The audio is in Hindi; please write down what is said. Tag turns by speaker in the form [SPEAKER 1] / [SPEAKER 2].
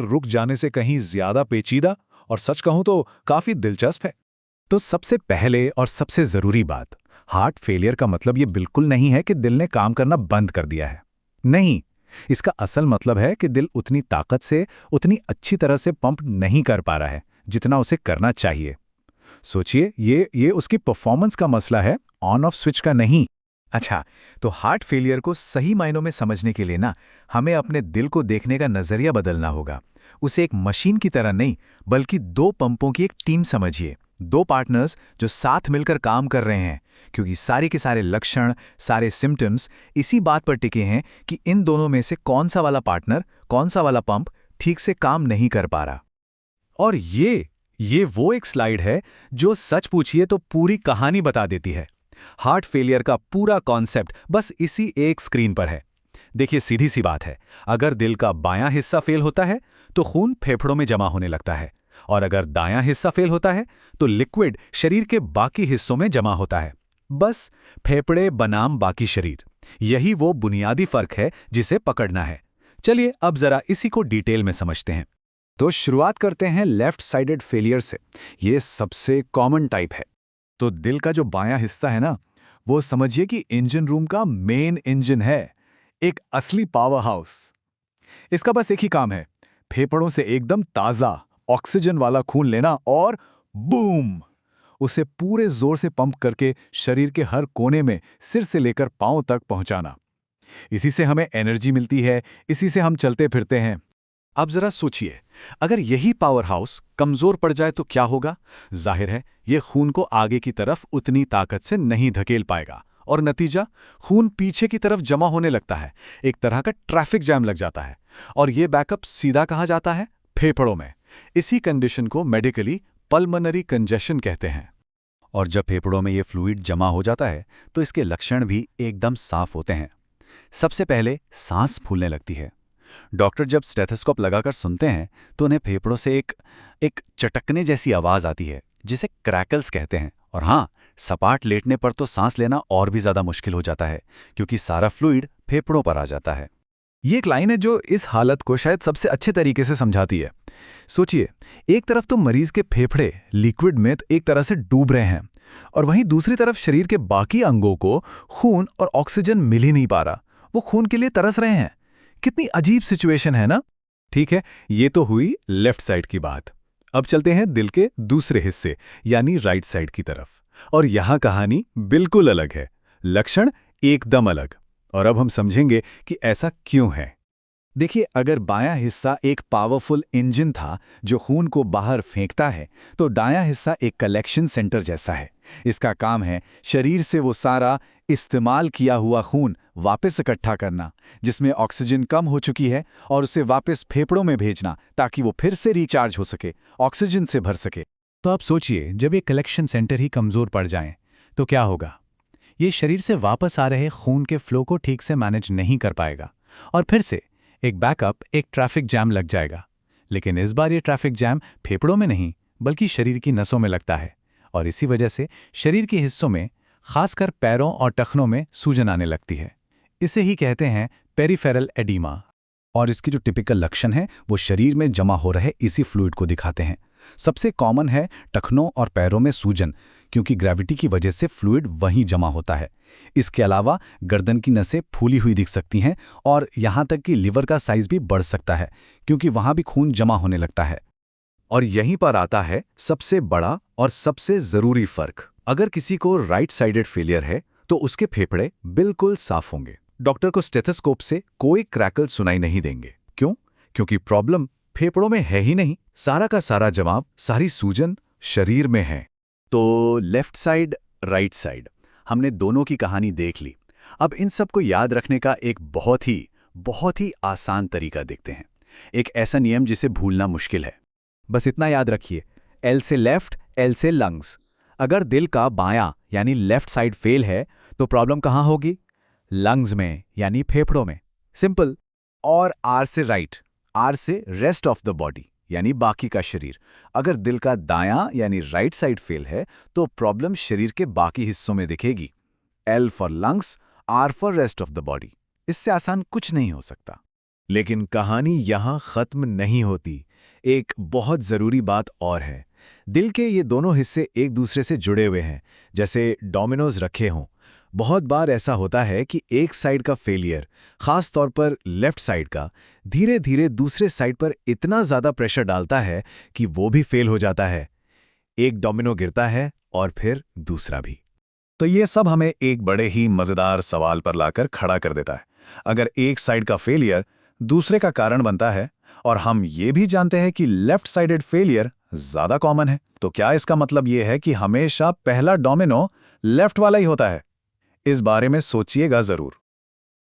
[SPEAKER 1] रुक जाने से कहीं ज्यादा पेचीदा और सच कहूं तो काफी दिलचस्प है। तो सबसे पहले और सबसे जरूरी बात, हार्ट फेलियर का मतलब ये बिल्कुल नहीं है कि दिल ने काम करना बंद कर दिया है। नहीं, इसका असल मतलब है कि दिल उतनी ताकत से, उतनी अच्छी तरह से पंप नहीं कर पा रहा है जितना उसे करना चाहिए। सोचिए, ये उसकी परफॉर्मेंस का मसला है, ऑन ऑफ स्विच का नहीं।
[SPEAKER 2] अच्छा, तो हार्ट फेलियर को सही मायनों में समझने के लिए ना हमें अपने दिल को देखने का नजरिया बदलना होगा। उसे एक मशीन की तरह नहीं, बल्कि दो पंपों की एक टीम समझिए, दो पार्टनर्स जो साथ मिलकर काम कर रहे हैं, क्योंकि सारे के सारे लक्षण, सारे सिम्टम्स इसी बात पर टिके हैं कि इन दोनों में से कौन सा वाला पार्टनर, कौन सा वाला पंप ठीक से काम नहीं कर पा रहा।
[SPEAKER 1] और ये वो एक स्लाइड है जो सच पूछिए तो पूरी कहानी बता देती है। हार्ट फेलियर का पूरा कॉन्सेप्ट बस इसी एक स्क्रीन पर है। देखिए, सीधी सी बात है, अगर दिल का बायां हिस्सा फेल होता है तो खून फेफड़ों में जमा होने लगता है, और अगर दायां हिस्सा फेल होता है तो लिक्विड शरीर के बाकी हिस्सों में जमा होता है। बस फेफड़े बनाम बाकी शरीर, यही वो बुनियादी फर्क है जिसे पकड़ना है। चलिए अब जरा इसी को डिटेल में समझते हैं। तो शुरुआत करते हैं लेफ्ट साइडेड फेलियर से। ये सबसे कॉमन टाइप है। तो दिल का जो बायां हिस्सा है ना, वो समझिए कि इंजन रूम का मेन इंजन है, एक असली पावर हाउस। इसका बस एक ही काम है, फेफड़ों से एकदम ताज़ा ऑक्सीजन वाला खून लेना और बूम, उसे पूरे जोर से पंप करके शरीर के हर कोने में, सिर से लेकर पांव तक पहुंचाना। इसी से हमें एनर्जी मिलती है, इसी से हम चलते फिरते हैं। अब जरा सोचिए, अगर यही पावर हाउस कमजोर पड़ जाए तो क्या होगा? जाहिर है, ये खून को आगे की तरफ उतनी ताकत से नहीं धकेल पाएगा, और नतीजा, खून पीछे की तरफ जमा होने लगता है, एक तरह का ट्रैफिक जैम लग जाता है। और ये बैकअप सीधा कहाँ जाता है? फेफड़ों में। इसी कंडीशन को मेडिकली पल्मोनरी कंजेशन कहते हैं। और जब फेफड़ों में ये फ्लूइड जमा हो जाता है तो इसके लक्षण भी एकदम साफ होते हैं। सबसे पहले सांस फूलने लगती है। डॉक्टर जब स्टेथोस्कोप लगाकर सुनते हैं तो उन्हें फेफड़ों से एक चटकने जैसी आवाज आती है, जिसे क्रैकल्स कहते हैं। और हाँ, सपाट लेटने पर तो सांस लेना और भी ज्यादा मुश्किल हो जाता है, क्योंकि सारा फ्लूइड फेफड़ों पर आ जाता है।
[SPEAKER 2] ये एक लाइन है जो इस हालत को शायद सबसे अच्छे तरीके से समझाती है। सोचिए, एक तरफ तो मरीज के फेफड़े लिक्विड में तो एक तरह से डूब रहे हैं, और वहीं दूसरी तरफ शरीर के बाकी अंगों को खून और ऑक्सीजन मिल ही नहीं पा रहा। वो खून के लिए तरस रहे हैं। कितनी अजीब सिचुएशन है ना?
[SPEAKER 1] ठीक है, ये तो हुई लेफ्ट साइड की बात। अब चलते हैं दिल के दूसरे हिस्से यानी राइट साइड की तरफ। और यहां कहानी बिल्कुल अलग है, लक्षण एकदम अलग। और अब हम समझेंगे कि ऐसा क्यों है। देखिए, अगर बायां हिस्सा एक पावरफुल इंजन था जो खून को बाहर फेंकता है, तो दायां हिस्सा एक कलेक्शन सेंटर जैसा है। इसका काम है शरीर से वो सारा इस्तेमाल किया हुआ खून वापस इकट्ठा करना, जिसमें ऑक्सीजन कम हो चुकी है, और उसे वापस फेफड़ों में भेजना ताकि वो फिर से रिचार्ज हो सके, ऑक्सीजन से भर सके। तो आप सोचिए, जब ये कलेक्शन सेंटर ही कमजोर पड़ जाएं तो क्या होगा? ये शरीर से वापस आ रहे खून के फ्लो को ठीक से मैनेज नहीं कर पाएगा, और फिर से एक बैकअप, एक ट्रैफिक जैम लग जाएगा। लेकिन इस बार ये ट्रैफिक जैम फेफड़ों में नहीं, बल्कि शरीर की नसों में लगता है, और इसी वजह से शरीर के हिस्सों में, खासकर पैरों और टखनों में सूजन आने लगती है। इसे ही कहते हैं पेरिफेरल एडीमा। और इसके जो टिपिकल लक्षण हैं वो शरीर में जमा हो रहे इसी फ्लूइड को दिखाते हैं। सबसे कॉमन है टखनों और पैरों में सूजन, क्योंकि ग्रेविटी की वजह से फ्लूइड वहीं जमा होता है। इसके अलावा गर्दन की नसें फूली हुई दिख सकती हैं, और यहाँ तक कि लिवर का साइज भी बढ़ सकता है, क्योंकि वहाँ भी खून जमा होने लगता है। और यहीं पर आता है सबसे बड़ा और सबसे ज़रूरी फ़र्क। अगर किसी को राइट साइडेड फेलियर है तो उसके फेफड़े बिल्कुल साफ होंगे। डॉक्टर को स्टेथोस्कोप से कोई क्रैकल सुनाई नहीं देंगे। क्यों? क्योंकि प्रॉब्लम फेफड़ों में है ही नहीं, सारा का सारा जवाब, सारी सूजन शरीर में है। तो लेफ्ट साइड, राइट साइड, हमने दोनों की कहानी देख ली। अब इन सब को याद रखने का एक बहुत ही आसान तरीका देखते हैं। एक ऐसा नियम जिसे भूलना मुश्किल है। बस इतना याद रखिए, एल से लेफ्ट, एल से लंग्स। अगर दिल का बायां यानी लेफ्ट साइड फेल है तो प्रॉब्लम कहाँ होगी? लंग्स में यानी फेफड़ों में। सिंपल। और आर से राइट, आर से रेस्ट ऑफ द बॉडी यानी बाकी का शरीर। अगर दिल का दायां यानी राइट साइड फेल है तो प्रॉब्लम शरीर के बाकी हिस्सों में दिखेगी। L for lungs, R for rest of the body. इससे आसान कुछ नहीं हो सकता। लेकिन कहानी यहाँ खत्म नहीं होती। एक बहुत जरूरी बात और है। दिल के ये दोनों हिस्से एक दूसरे से जुड़े हुए हैं, जैसे डोमिनोज रखे हों। बहुत बार ऐसा होता है कि एक साइड का फेलियर, खास तौर पर लेफ्ट साइड का, धीरे धीरे दूसरे साइड पर इतना ज्यादा प्रेशर डालता है कि वो भी फेल हो जाता है। एक डोमिनो गिरता है और फिर दूसरा भी। तो ये सब हमें एक बड़े ही मजेदार सवाल पर लाकर खड़ा कर देता है। अगर एक साइड का फेलियर दूसरे का कारण बनता है और हम ये भी जानते हैं कि लेफ्ट साइडेड फेलियर ज्यादा कॉमन है, तो क्या इसका मतलब ये है कि हमेशा पहला डोमिनो लेफ्ट वाला ही होता है? इस बारे में सोचिएगा जरूर।